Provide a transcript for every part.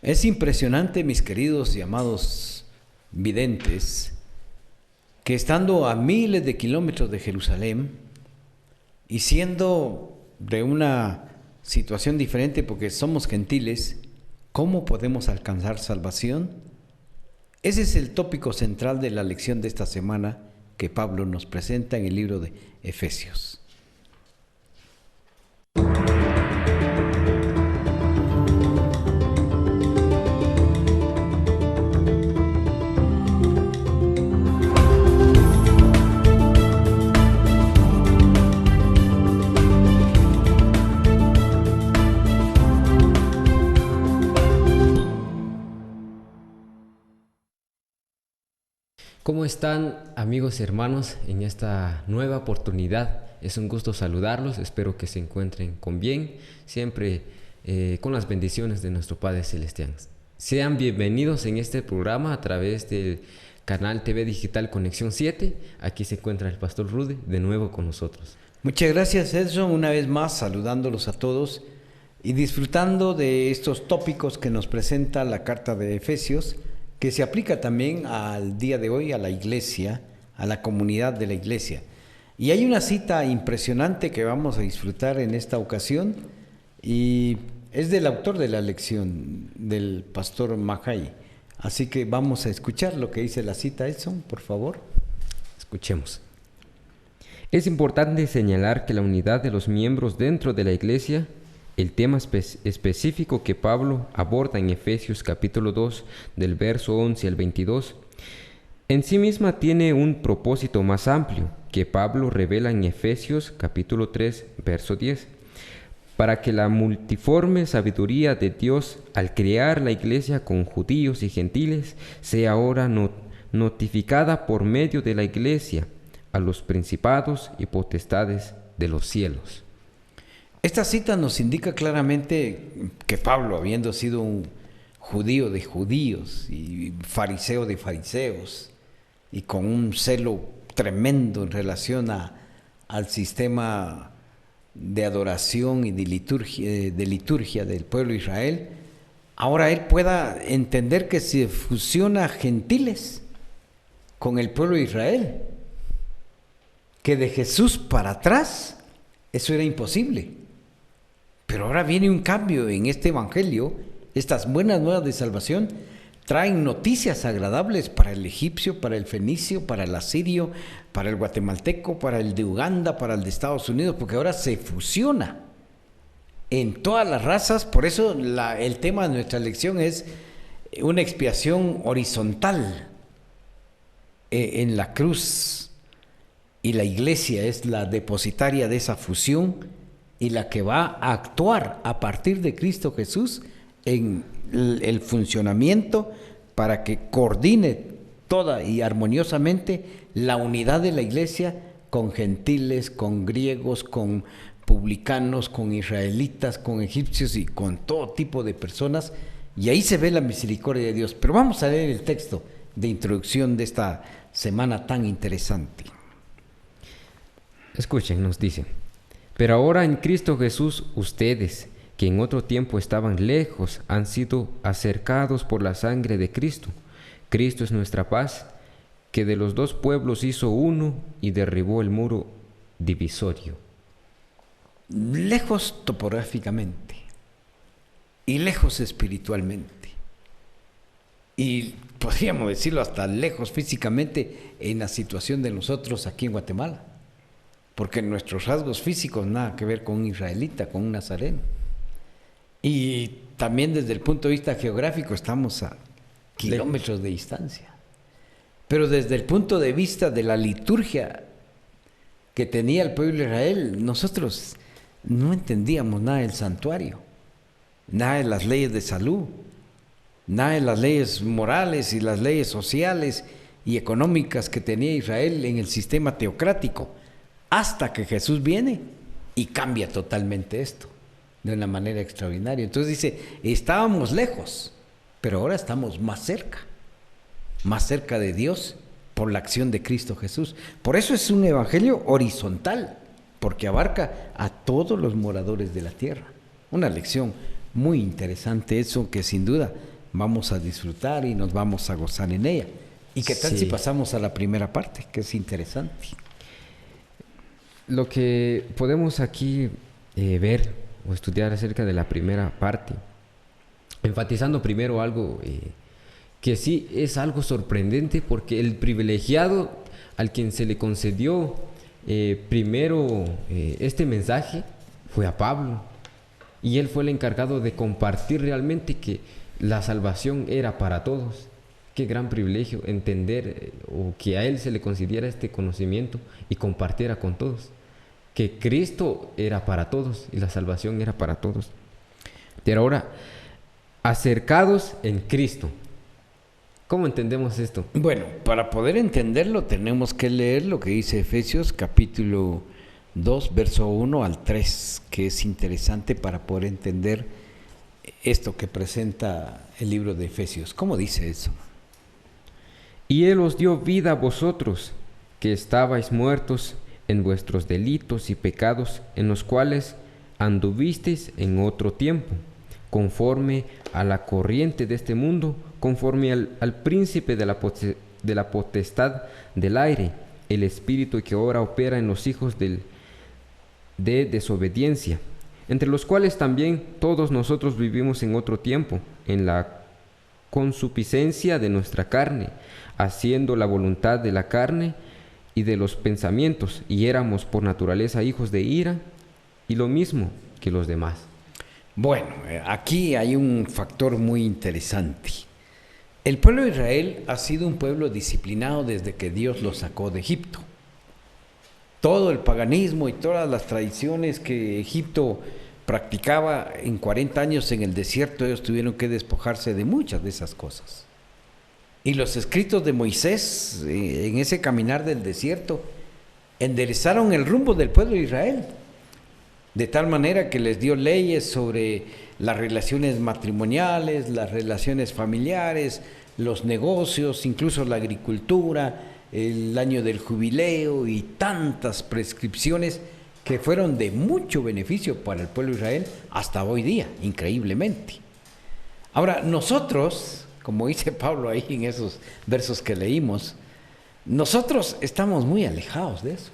Es impresionante, mis queridos y amados videntes, que estando a miles de kilómetros de Jerusalén y siendo de una situación diferente porque somos gentiles, ¿cómo podemos alcanzar salvación? Ese es el tópico central de la lección de esta semana que Pablo nos presenta en el libro de Efesios. ¿Cómo están, amigos y hermanos, en esta nueva oportunidad? Es un gusto saludarlos, espero que se encuentren con bien, siempre con las bendiciones de nuestro Padre Celestial. Sean bienvenidos en este programa a través del canal TV Digital Conexión 7. Aquí se encuentra el Pastor Rudy de nuevo con nosotros. Muchas gracias, Edson, una vez más saludándolos a todos y disfrutando de estos tópicos que nos presenta la carta de Efesios, que se aplica también al día de hoy a la iglesia, a la comunidad de la iglesia. Y hay una cita impresionante que vamos a disfrutar en esta ocasión y es del autor de la lección, del pastor Mahai. Así que vamos a escuchar lo que dice la cita, Edson, por favor. Escuchemos. Es importante señalar que la unidad de los miembros dentro de la iglesia, el tema específico que Pablo aborda en Efesios capítulo 2 del verso 11 al 22, en sí misma tiene un propósito más amplio que Pablo revela en Efesios capítulo 3 verso 10, para que la multiforme sabiduría de Dios al crear la iglesia con judíos y gentiles sea ahora notificada por medio de la iglesia a los principados y potestades de los cielos. Esta cita nos indica claramente que Pablo, habiendo sido un judío de judíos y fariseo de fariseos, y con un celo tremendo en relación al sistema de adoración y de liturgia del pueblo de Israel, ahora él pueda entender que se fusiona gentiles con el pueblo de Israel, que de Jesús para atrás eso era imposible. Pero ahora viene un cambio en este evangelio. Estas buenas nuevas de salvación traen noticias agradables para el egipcio, para el fenicio, para el asirio, para el guatemalteco, para el de Uganda, para el de Estados Unidos, porque ahora se fusiona en todas las razas. Por eso el tema de nuestra lección es una expiación horizontal en la cruz, y la iglesia es la depositaria de esa fusión y la que va a actuar a partir de Cristo Jesús en el funcionamiento para que coordine toda y armoniosamente la unidad de la iglesia con gentiles, con griegos, con publicanos, con israelitas, con egipcios y con todo tipo de personas. Y ahí se ve la misericordia de Dios. Pero vamos a leer el texto de introducción de esta semana tan interesante. Escuchen, nos dice: pero ahora en Cristo Jesús ustedes, que en otro tiempo estaban lejos, han sido acercados por la sangre de Cristo. Cristo es nuestra paz, que de los dos pueblos hizo uno y derribó el muro divisorio. Lejos topográficamente y lejos espiritualmente, y podríamos decirlo hasta lejos físicamente en la situación de nosotros aquí en Guatemala, porque nuestros rasgos físicos nada que ver con un israelita, con un nazareno. Y también desde el punto de vista geográfico estamos a kilómetros de distancia. Pero desde el punto de vista de la liturgia que tenía el pueblo de Israel, nosotros no entendíamos nada del santuario, nada de las leyes de salud, nada de las leyes morales y las leyes sociales y económicas que tenía Israel en el sistema teocrático, hasta que Jesús viene y cambia totalmente esto de una manera extraordinaria. Entonces dice, estábamos lejos, pero ahora estamos más cerca de Dios por la acción de Cristo Jesús. Por eso es un evangelio horizontal, porque abarca a todos los moradores de la tierra. Una lección muy interesante, eso que sin duda vamos a disfrutar y nos vamos a gozar en ella. ¿Y qué tal si pasamos a la primera parte, que es interesante? Lo que podemos aquí ver o estudiar acerca de la primera parte, enfatizando primero algo que sí es algo sorprendente, porque el privilegiado al quien se le concedió primero este mensaje fue a Pablo, y él fue el encargado de compartir realmente que la salvación era para todos. Qué gran privilegio entender o que a él se le concediera este conocimiento y compartiera con todos, que Cristo era para todos y la salvación era para todos. Pero ahora, acercados en Cristo, ¿cómo entendemos esto? Bueno, para poder entenderlo tenemos que leer lo que dice Efesios capítulo 2, verso 1 al 3, que es interesante para poder entender esto que presenta el libro de Efesios. ¿Cómo dice eso? Y Él os dio vida a vosotros, que estabais muertos en vuestros delitos y pecados, en los cuales anduvisteis en otro tiempo, conforme a la corriente de este mundo, conforme al príncipe de la potestad del aire, el espíritu que ahora opera en los hijos de desobediencia, entre los cuales también todos nosotros vivimos en otro tiempo, en la consuficiencia de nuestra carne, haciendo la voluntad de la carne y de los pensamientos, y éramos por naturaleza hijos de ira, y lo mismo que los demás. Bueno, aquí hay un factor muy interesante. El pueblo de Israel ha sido un pueblo disciplinado desde que Dios lo sacó de Egipto. Todo el paganismo y todas las tradiciones que Egipto practicaba en 40 años en el desierto, ellos tuvieron que despojarse de muchas de esas cosas. Y los escritos de Moisés en ese caminar del desierto enderezaron el rumbo del pueblo de Israel, de tal manera que les dio leyes sobre las relaciones matrimoniales, las relaciones familiares, los negocios, incluso la agricultura, el año del jubileo y tantas prescripciones que fueron de mucho beneficio para el pueblo de Israel hasta hoy día, increíblemente. Ahora, nosotros, como dice Pablo ahí en esos versos que leímos, nosotros estamos muy alejados de eso.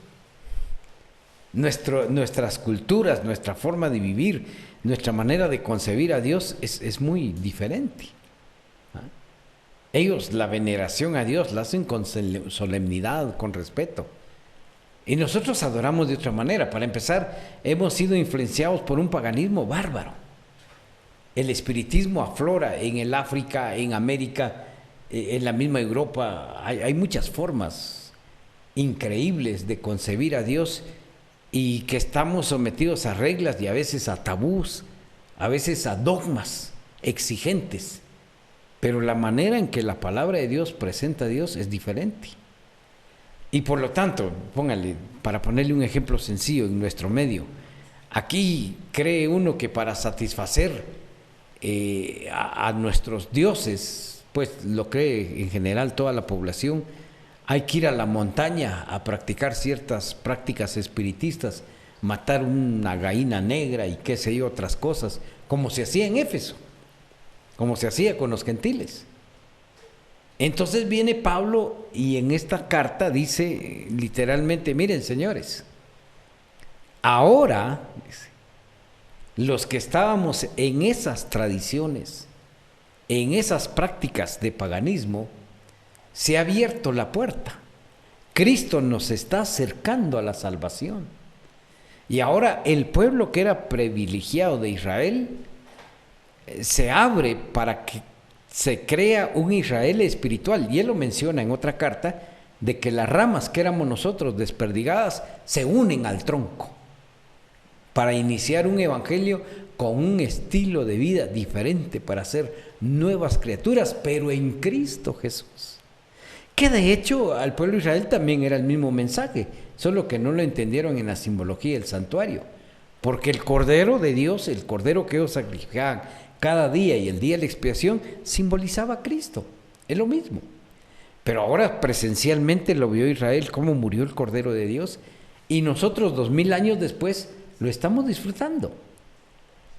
Nuestras culturas, nuestra forma de vivir, nuestra manera de concebir a Dios es muy diferente. Ellos la veneración a Dios la hacen con solemnidad, con respeto. Y nosotros adoramos de otra manera. Para empezar, hemos sido influenciados por un paganismo bárbaro. El espiritismo aflora en el África, en América, en la misma Europa. Hay muchas formas increíbles de concebir a Dios y que estamos sometidos a reglas y a veces a tabús, a veces a dogmas exigentes. Pero la manera en que la palabra de Dios presenta a Dios es diferente. Y por lo tanto, para ponerle un ejemplo sencillo en nuestro medio, aquí cree uno que para satisfacer a nuestros dioses, pues lo cree en general toda la población, hay que ir a la montaña a practicar ciertas prácticas espiritistas, matar una gallina negra y qué sé yo, otras cosas, como se hacía en Éfeso, como se hacía con los gentiles. Entonces viene Pablo y en esta carta dice literalmente, miren señores, ahora los que estábamos en esas tradiciones, en esas prácticas de paganismo, se ha abierto la puerta. Cristo nos está acercando a la salvación. Y ahora el pueblo que era privilegiado de Israel se abre para que se crea un Israel espiritual. Y él lo menciona en otra carta, de que las ramas que éramos nosotros desperdigadas se unen al tronco para iniciar un evangelio con un estilo de vida diferente, para ser nuevas criaturas, pero en Cristo Jesús. Que de hecho al pueblo de Israel también era el mismo mensaje, solo que no lo entendieron en la simbología del santuario, porque el Cordero de Dios, el Cordero que ellos sacrificaban cada día y el día de la expiación, simbolizaba a Cristo, es lo mismo. Pero ahora presencialmente lo vio Israel, cómo murió el Cordero de Dios, y nosotros 2000 años después lo estamos disfrutando.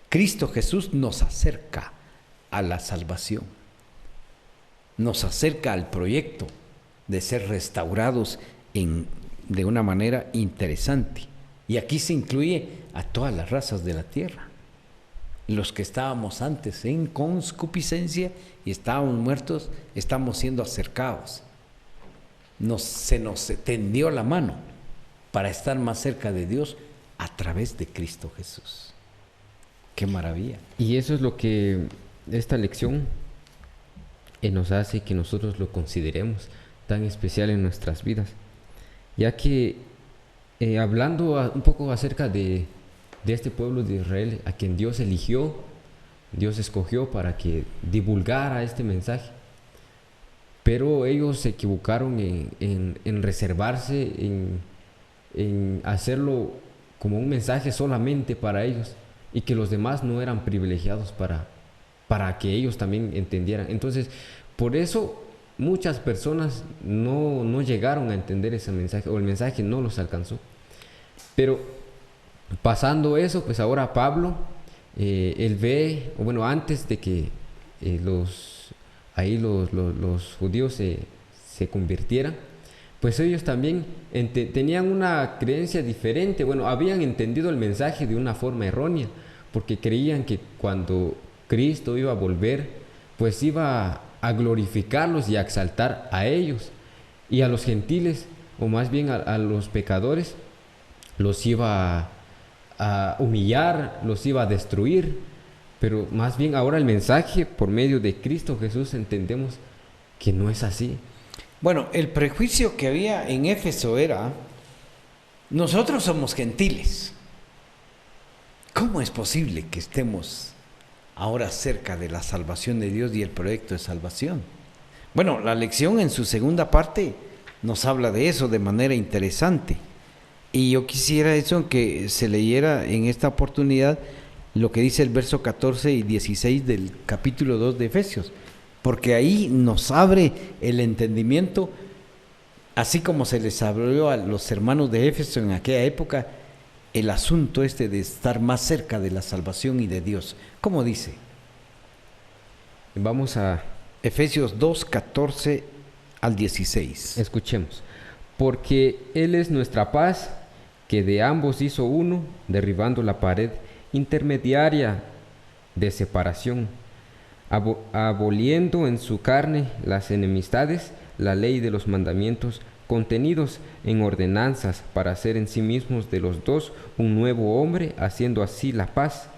Cristo Jesús nos acerca a la salvación. nos acerca al proyecto de ser restaurados de una manera interesante. Y aquí se incluye a todas las razas de la tierra. Los que estábamos antes en concupiscencia y estábamos muertos, estamos siendo acercados. Se nos tendió la mano para estar más cerca de Dios a través de Cristo Jesús. ¡Qué maravilla! Y eso es lo que esta lección nos hace que nosotros lo consideremos tan especial en nuestras vidas. Ya que hablando un poco acerca de este pueblo de Israel, a quien Dios eligió, Dios escogió para que divulgara este mensaje. Pero ellos se equivocaron en reservarse, en hacerlo como un mensaje solamente para ellos, y que los demás no eran privilegiados para que ellos también entendieran. Entonces, por eso muchas personas no llegaron a entender ese mensaje, o el mensaje no los alcanzó. Pero pasando eso, pues ahora Pablo, él ve, o bueno, antes de que los judíos se convirtieran, pues ellos también tenían una creencia diferente. Bueno, habían entendido el mensaje de una forma errónea, porque creían que cuando Cristo iba a volver, pues iba a glorificarlos y a exaltar a ellos, y a los gentiles, o más bien a los pecadores, los iba a humillar, los iba a destruir. Pero más bien ahora el mensaje por medio de Cristo Jesús entendemos que no es así. Bueno, el prejuicio que había en Éfeso era: nosotros somos gentiles. ¿Cómo es posible que estemos ahora cerca de la salvación de Dios y el proyecto de salvación? Bueno, la lección en su segunda parte nos habla de eso de manera interesante. Y yo quisiera eso, que se leyera en esta oportunidad lo que dice el verso 14 y 16 del capítulo 2 de Efesios, porque ahí nos abre el entendimiento, así como se les abrió a los hermanos de Éfeso en aquella época, el asunto de estar más cerca de la salvación y de Dios. ¿Cómo dice? Vamos a Efesios 2, 14 al 16. Escuchemos. Porque Él es nuestra paz, que de ambos hizo uno, derribando la pared intermediaria de separación, aboliendo en su carne las enemistades, la ley de los mandamientos contenidos en ordenanzas, para hacer en sí mismos de los dos un nuevo hombre, haciendo así la paz,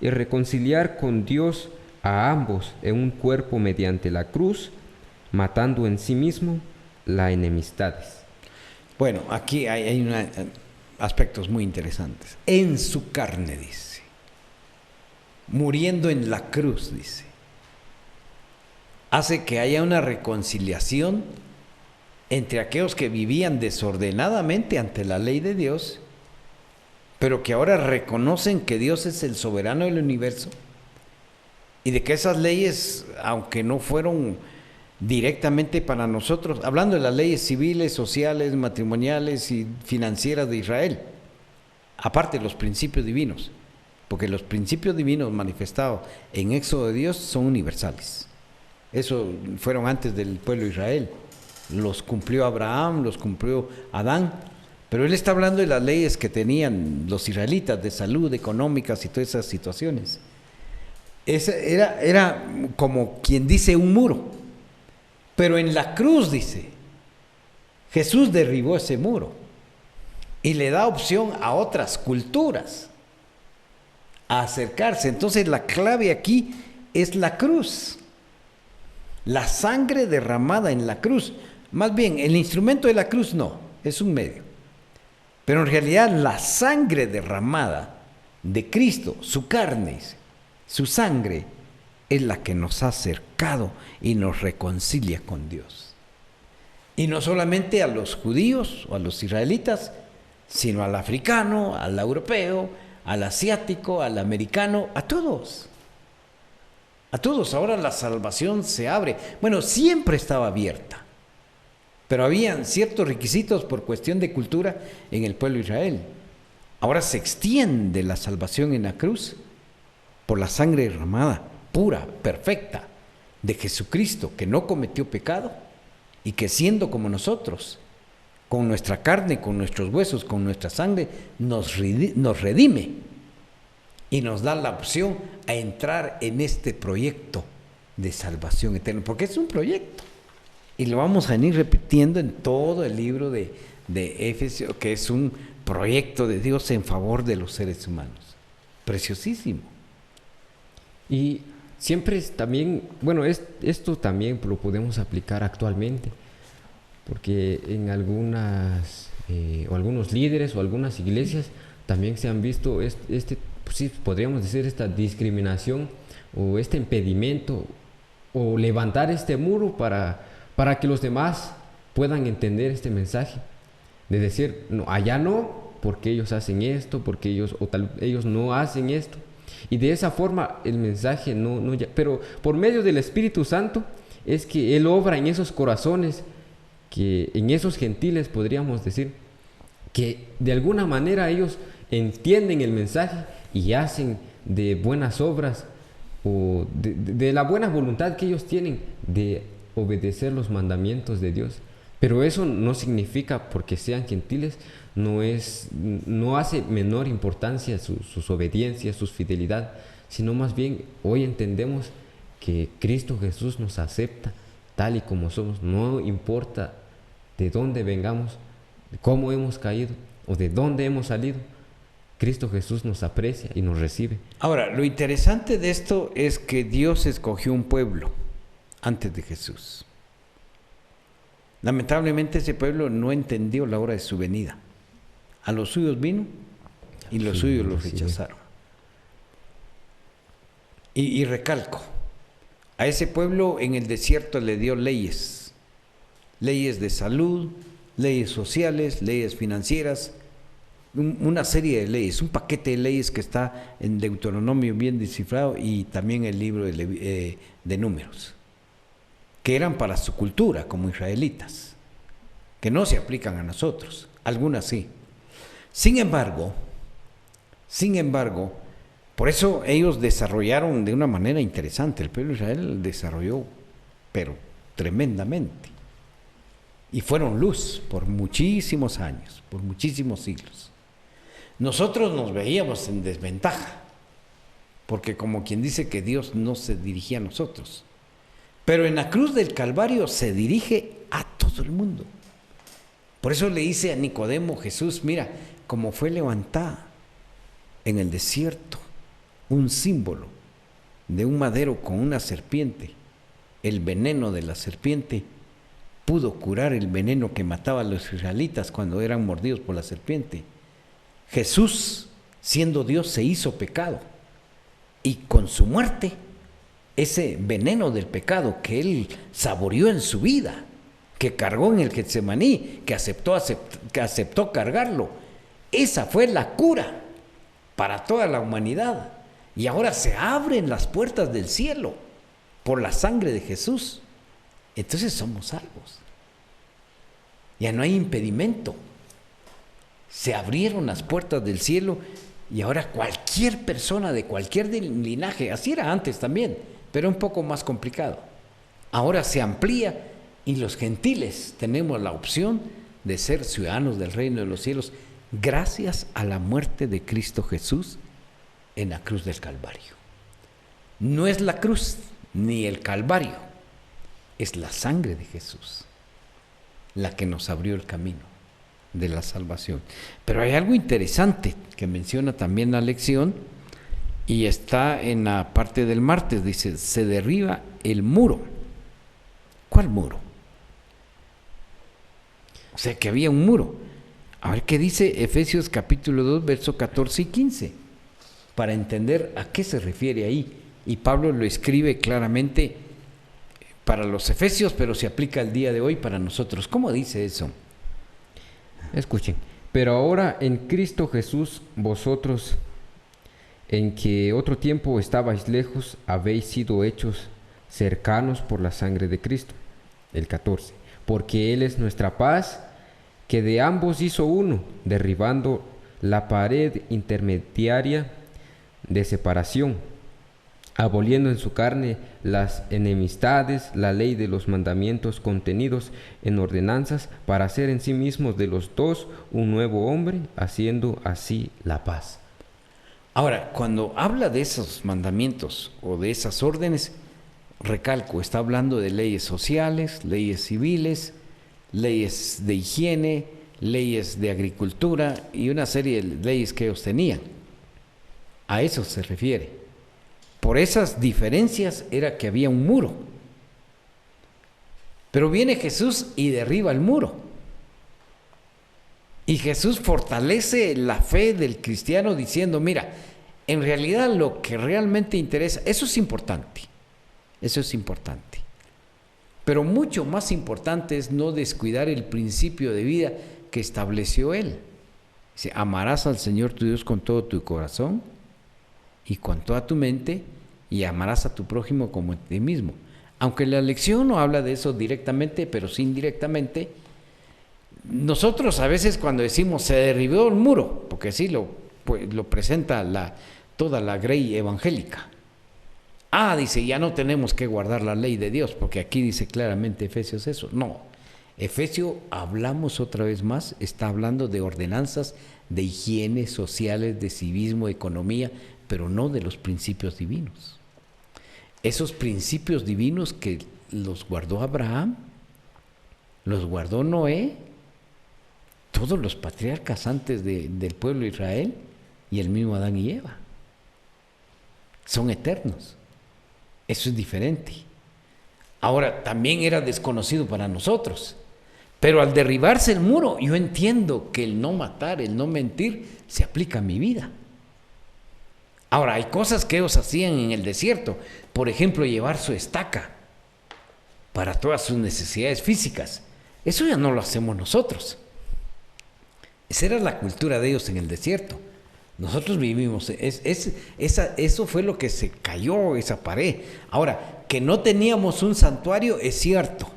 y reconciliar con Dios a ambos en un cuerpo mediante la cruz, matando en sí mismo las enemistades. Bueno, aquí hay aspectos muy interesantes. En su carne, dice. Muriendo en la cruz, dice. Hace que haya una reconciliación entre aquellos que vivían desordenadamente ante la ley de Dios, pero que ahora reconocen que Dios es el soberano del universo, y de que esas leyes, aunque no fueron directamente para nosotros, hablando de las leyes civiles, sociales, matrimoniales y financieras de Israel, aparte de los principios divinos, porque los principios divinos manifestados en Éxodo de Dios son universales. Eso fueron antes del pueblo de Israel. Los cumplió Abraham, los cumplió Adán, pero él está hablando de las leyes que tenían los israelitas de salud, económicas y todas esas situaciones. Era como quien dice un muro, pero en la cruz, dice, Jesús derribó ese muro y le da opción a otras culturas a acercarse. Entonces la clave aquí es la cruz, la sangre derramada en la cruz. Más bien, el instrumento de la cruz no, es un medio. Pero en realidad la sangre derramada de Cristo, su carne, su sangre, es la que nos ha acercado y nos reconcilia con Dios. Y no solamente a los judíos o a los israelitas, sino al africano, al europeo, al asiático, al americano, a todos. A todos. Ahora la salvación se abre. Bueno, siempre estaba abierta, pero habían ciertos requisitos por cuestión de cultura en el pueblo de Israel. Ahora se extiende la salvación en la cruz por la sangre derramada, pura, perfecta, de Jesucristo, que no cometió pecado y que siendo como nosotros, con nuestra carne, con nuestros huesos, con nuestra sangre, nos redime y nos da la opción a entrar en este proyecto de salvación eterna, porque es un proyecto. Y lo vamos a venir repitiendo en todo el libro de Efesios, que es un proyecto de Dios en favor de los seres humanos. Preciosísimo. Y siempre es también, bueno, esto también lo podemos aplicar actualmente, porque en algunas, o algunos líderes o algunas iglesias también se han visto pues sí, podríamos decir esta discriminación o este impedimento o levantar este muro para que los demás puedan entender este mensaje, de decir, no, allá no, porque ellos hacen esto, porque ellos no hacen esto. Y de esa forma el mensaje pero por medio del Espíritu Santo es que Él obra en esos corazones, que en esos gentiles podríamos decir, que de alguna manera ellos entienden el mensaje y hacen de buenas obras o de la buena voluntad que ellos tienen de obedecer los mandamientos de Dios. Pero eso no significa, porque sean gentiles, no hace menor importancia sus obediencias, su fidelidad, sino más bien hoy entendemos que Cristo Jesús nos acepta tal y como somos, no importa de dónde vengamos, cómo hemos caído o de dónde hemos salido. Cristo Jesús nos aprecia y nos recibe. Ahora, lo interesante de esto es que Dios escogió un pueblo antes de Jesús. Lamentablemente ese pueblo no entendió la hora de su venida. A los suyos vino y los suyos los rechazaron. Y recalco, a ese pueblo en el desierto le dio leyes de salud, leyes sociales, leyes financieras, una serie de leyes, un paquete de leyes que está en Deuteronomio bien descifrado y también el libro de Números, que eran para su cultura como israelitas, que no se aplican a nosotros, algunas sí. Sin embargo, por eso ellos desarrollaron de una manera interesante, el pueblo de Israel desarrolló, pero tremendamente, y fueron luz por muchísimos años, por muchísimos siglos. Nosotros nos veíamos en desventaja, porque como quien dice que Dios no se dirigía a nosotros, pero en la cruz del Calvario se dirige a todo el mundo. Por eso le dice a Nicodemo Jesús, mira, como fue levantada en el desierto un símbolo de un madero con una serpiente, el veneno de la serpiente pudo curar el veneno que mataba a los israelitas cuando eran mordidos por la serpiente. Jesús, siendo Dios, se hizo pecado y con su muerte, ese veneno del pecado que él saboreó en su vida, que cargó en el Getsemaní, que aceptó cargarlo, esa fue la cura para toda la humanidad. Y ahora se abren las puertas del cielo por la sangre de Jesús. Entonces somos salvos. Ya no hay impedimento. Se abrieron las puertas del cielo y ahora cualquier persona de cualquier linaje, así era antes también, pero un poco más complicado. Ahora se amplía y los gentiles tenemos la opción de ser ciudadanos del reino de los cielos gracias a la muerte de Cristo Jesús en la cruz del Calvario. No es la cruz ni el Calvario, es la sangre de Jesús la que nos abrió el camino de la salvación. Pero hay algo interesante que menciona también la lección y está en la parte del martes, dice, se derriba el muro. ¿Cuál muro? O sea que había un muro. A ver qué dice Efesios capítulo 2, versos 14 y 15, para entender a qué se refiere ahí. Y Pablo lo escribe claramente para los efesios, pero se aplica el día de hoy para nosotros. ¿Cómo dice eso? Escuchen. Pero ahora en Cristo Jesús, vosotros, en que otro tiempo estabais lejos, habéis sido hechos cercanos por la sangre de Cristo. El 14. Porque Él es nuestra paz, que de ambos hizo uno, derribando la pared intermediaria de separación, aboliendo en su carne las enemistades, la ley de los mandamientos contenidos en ordenanzas, para hacer en sí mismos de los dos un nuevo hombre, haciendo así la paz. Ahora, cuando habla de esos mandamientos o de esas órdenes, recalco, está hablando de leyes sociales, leyes civiles, leyes de higiene, leyes de agricultura y una serie de leyes que ellos tenían. A eso se refiere. Por esas diferencias era que había un muro. Pero viene Jesús y derriba el muro. Y Jesús fortalece la fe del cristiano diciendo, mira, en realidad lo que realmente interesa, eso es importante. Pero mucho más importante es no descuidar el principio de vida que estableció Él. Dice, amarás al Señor tu Dios con todo tu corazón y con toda tu mente, y amarás a tu prójimo como a ti mismo. Aunque la lección no habla de eso directamente, pero sí indirectamente, nosotros a veces cuando decimos se derribó el muro, porque así lo presenta toda la grey evangélica. Dice, ya no tenemos que guardar la ley de Dios, porque aquí dice claramente Efesios eso. No, Efesios, hablamos otra vez más, está hablando de ordenanzas, de higiene sociales, de civismo, de economía, pero no de los principios divinos. Esos principios divinos que los guardó Abraham, los guardó Noé, todos los patriarcas antes del pueblo de Israel y el mismo Adán y Eva. Son eternos. Eso es diferente. Ahora, también era desconocido para nosotros. Pero al derribarse el muro, yo entiendo que el no matar, el no mentir, se aplica a mi vida. Ahora, hay cosas que ellos hacían en el desierto. Por ejemplo, llevar su estaca para todas sus necesidades físicas. Eso ya no lo hacemos nosotros. Esa era la cultura de ellos en el desierto. Nosotros vivimos, eso fue lo que se cayó, esa pared. Ahora, que no teníamos un santuario es cierto,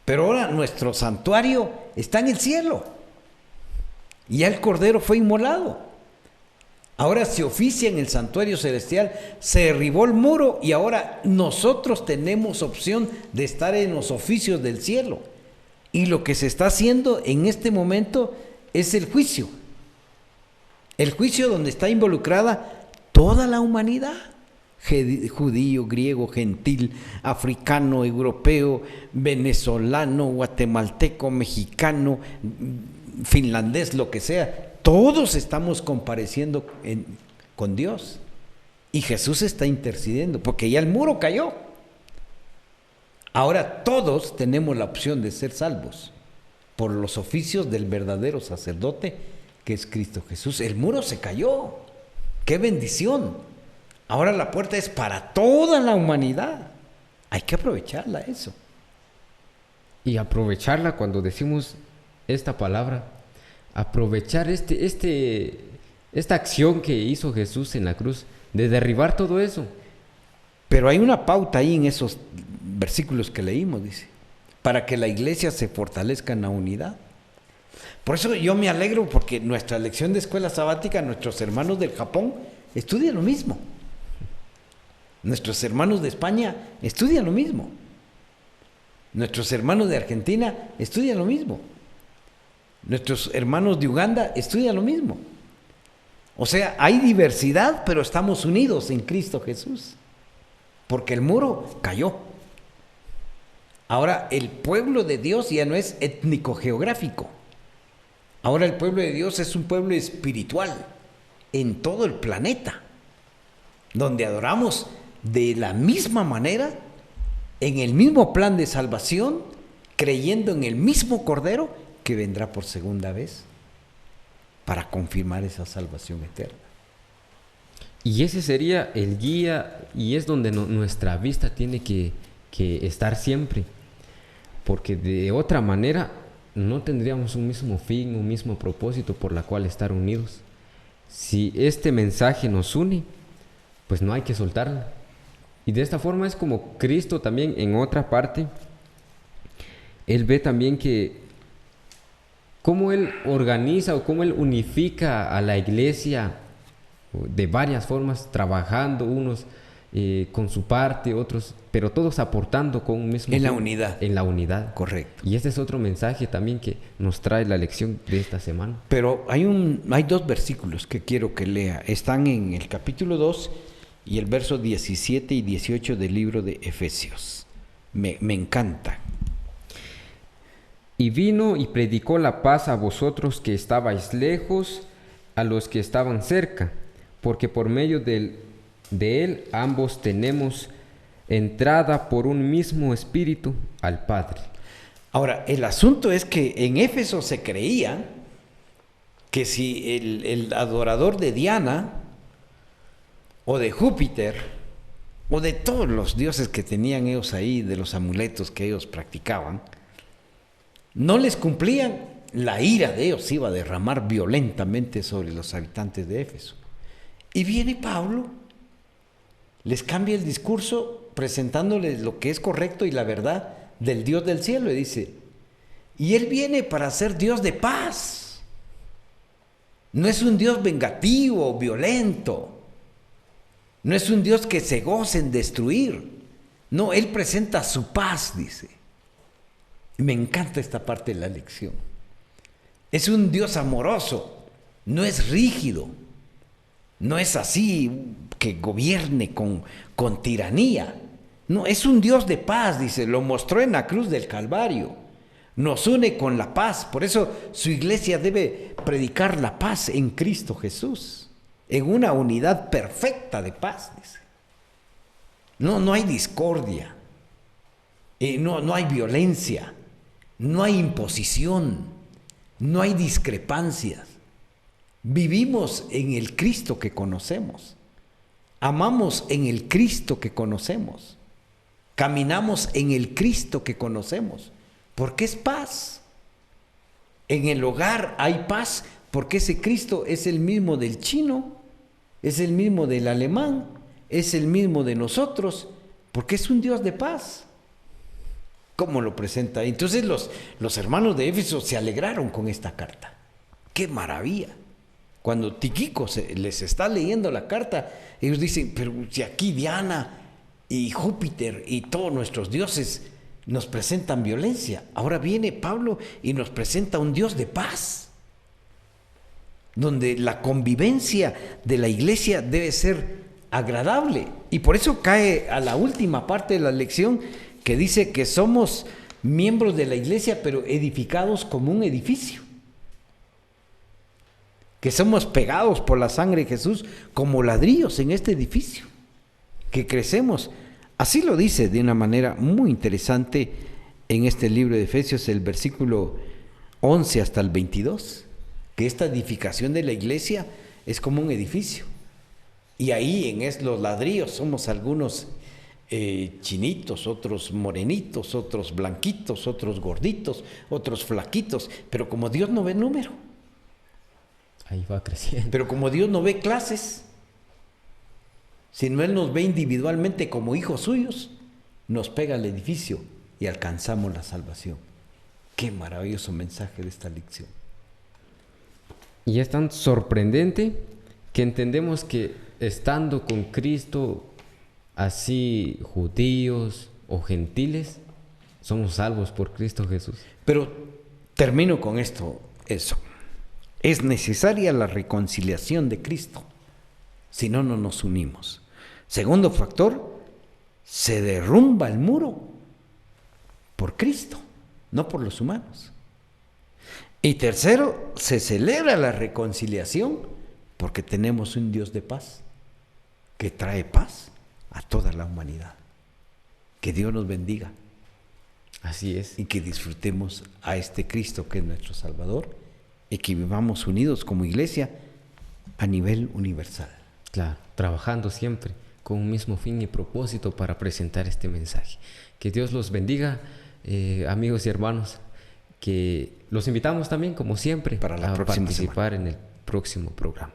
pero ahora nuestro santuario está en el cielo. Y ya el Cordero fue inmolado. Ahora se oficia en el santuario celestial, se derribó el muro y ahora nosotros tenemos opción de estar en los oficios del cielo. Y lo que se está haciendo en este momento es el juicio. El juicio donde está involucrada toda la humanidad. Judío, griego, gentil, africano, europeo, venezolano, guatemalteco, mexicano, finlandés, lo que sea. Todos estamos compareciendo con Dios. Y Jesús está intercediendo, porque ya el muro cayó. Ahora todos tenemos la opción de ser salvos por los oficios del verdadero sacerdote, que es Cristo Jesús. El muro se cayó. ¡Qué bendición! Ahora la puerta es para toda la humanidad. Hay que aprovecharla, eso. Y aprovecharla cuando decimos esta palabra, aprovechar esta acción que hizo Jesús en la cruz, de derribar todo eso. Pero hay una pauta ahí en esos versículos que leímos, dice, para que la iglesia se fortalezca en la unidad. Por eso yo me alegro, porque nuestra lección de escuela sabática, nuestros hermanos del Japón estudian lo mismo. Nuestros hermanos de España estudian lo mismo. Nuestros hermanos de Argentina estudian lo mismo. Nuestros hermanos de Uganda estudian lo mismo. O sea, hay diversidad, pero estamos unidos en Cristo Jesús. Porque el muro cayó. Ahora, el pueblo de Dios ya no es étnico-geográfico. Ahora el pueblo de Dios es un pueblo espiritual en todo el planeta, donde adoramos de la misma manera, en el mismo plan de salvación, creyendo en el mismo Cordero que vendrá por segunda vez para confirmar esa salvación eterna. Y ese sería el guía, y es donde nuestra vista tiene que estar siempre, porque de otra manera no tendríamos un mismo fin, un mismo propósito por la cual estar unidos. Si este mensaje nos une, pues no hay que soltarlo. Y de esta forma es como Cristo también en otra parte, Él ve también que cómo Él organiza o cómo Él unifica a la iglesia de varias formas, trabajando unos con su parte, otros, pero todos aportando con un mismo En la fin, unidad. en la unidad. Correcto. Y este es otro mensaje también que nos trae la lección de esta semana. Pero hay dos versículos que quiero que lea. Están en el capítulo 2 y el verso 17 y 18 del libro de Efesios. Me encanta. Y vino y predicó la paz a vosotros que estabais lejos, a los que estaban cerca, porque por medio de él ambos tenemos entrada por un mismo espíritu al Padre. Ahora, el asunto es que en Éfeso se creía que si el adorador de Diana o de Júpiter o de todos los dioses que tenían ellos ahí, de los amuletos que ellos practicaban, no les cumplían, la ira de ellos iba a derramar violentamente sobre los habitantes de Éfeso. Y viene Pablo, les cambia el discurso presentándoles lo que es correcto y la verdad del Dios del cielo, y dice, y Él viene para ser Dios de paz. No es un Dios vengativo, violento. No es un Dios que se goce en destruir. No, Él presenta su paz, dice. Me encanta esta parte de la lección. Es un Dios amoroso, no es rígido, no es así que gobierne con tiranía. No, es un Dios de paz, dice, lo mostró en la cruz del Calvario. Nos une con la paz, por eso su iglesia debe predicar la paz en Cristo Jesús, en una unidad perfecta de paz, dice. No hay discordia, no hay violencia, no hay imposición, no hay discrepancias. Vivimos en el Cristo que conocemos, amamos en el Cristo que conocemos, caminamos en el Cristo que conocemos, porque es paz. En el hogar hay paz, porque ese Cristo es el mismo del chino, es el mismo del alemán, es el mismo de nosotros, porque es un Dios de paz. ¿Cómo lo presenta? Entonces los hermanos de Éfeso se alegraron con esta carta. ¡Qué maravilla! Cuando Tíquico les está leyendo la carta, ellos dicen, pero si aquí Diana y Júpiter y todos nuestros dioses nos presentan violencia, ahora viene Pablo y nos presenta un Dios de paz, donde la convivencia de la iglesia debe ser agradable. Y por eso cae a la última parte de la lección, que dice que somos miembros de la iglesia, pero edificados como un edificio. Que somos pegados por la sangre de Jesús como ladrillos en este edificio. Que crecemos. Así lo dice de una manera muy interesante en este libro de Efesios, el versículo 11 hasta el 22. Que esta edificación de la iglesia es como un edificio. Y ahí en los ladrillos somos algunos chinitos, otros morenitos, otros blanquitos, otros gorditos, otros flaquitos, pero como Dios no ve número, ahí va creciendo. Pero como Dios no ve clases, sino Él nos ve individualmente como hijos suyos, nos pega el edificio y alcanzamos la salvación. Qué maravilloso mensaje de esta lección. Y es tan sorprendente que entendemos que estando con Cristo, así judíos o gentiles, somos salvos por Cristo Jesús. Pero termino con esto, eso. Es necesaria la reconciliación de Cristo, si no, no nos unimos. Segundo factor, se derrumba el muro por Cristo, no por los humanos. Y tercero, se celebra la reconciliación porque tenemos un Dios de paz que trae paz a toda la humanidad. Que Dios nos bendiga. Así es. Y que disfrutemos a este Cristo que es nuestro Salvador y que vivamos unidos como iglesia a nivel universal. Claro, trabajando siempre con un mismo fin y propósito para presentar este mensaje. Que Dios los bendiga, amigos y hermanos, que los invitamos también, como siempre, para a participar en el próximo programa.